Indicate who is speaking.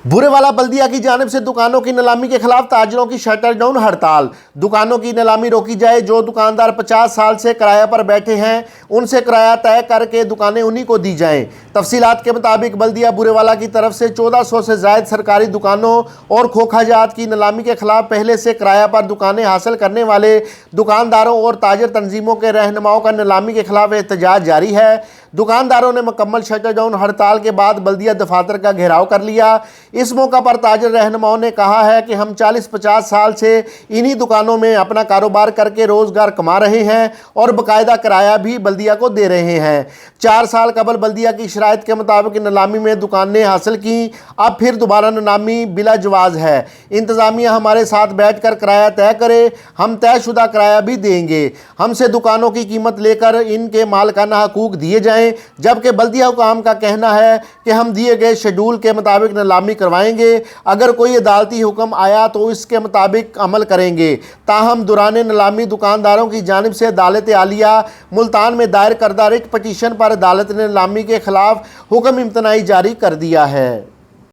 Speaker 1: बुरेवाला बल्दिया की जानिब से दुकानों की नीलामी के खिलाफ ताजरों की शटर डाउन हड़ताल। दुकानों की नीलामी रोकी जाए। जो दुकानदार 50 साल से किराया पर बैठे हैं उनसे किराया तय करके दुकानें उन्हीं को दी जाएं। तफसीलात के मुताबिक बल्दिया बुरेवाला की तरफ से 1400 से ज़ायद सरकारी दुकानों और खोखा जात की नीलामी के खिलाफ पहले से किराया पर दुकानें हासिल करने वाले दुकानदारों और ताजर तंजीमों के रहनुमाओं का नीलामी के खिलाफ एहतजाज जारी है। दुकानदारों ने मुकम्मल शटर डाउन हड़ताल के बाद बल्दिया दफातर का घेराव कर लिया। इस मौका पर ताजर रहनुमाओं ने कहा है कि हम 40-50 साल से इन्हीं दुकानों में अपना कारोबार करके रोज़गार कमा रहे हैं और बाकायदा किराया भी बल्दिया को दे रहे हैं। 4 साल कबल बल्दिया की शराइत के मुताबिक नीलामी में दुकानें हासिल की, अब फिर दोबारा नीलामी बिला जवाज़ है। इंतज़ामिया हमारे साथ बैठ कर किराया तय करे, हम तयशुदा किराया भी देंगे। हमसे दुकानों की कीमत लेकर इनके मालिकाना हकूक़ दिए जाएँ, जबकि बल्दिया हुकाम का कहना है कि हम दिए गए शेड्यूल के मुताबिक नीलामी करवाएंगे। अगर कोई अदालती हुक्म आया तो इसके मुताबिक अमल करेंगे। ताहम दौरान नीलामी दुकानदारों की जानिब से अदालत आलिया मुल्तान में दायर करदा रिट पटिशन पर अदालत ने नीलामी के खिलाफ हुक्म इम्तनाई जारी कर दिया है।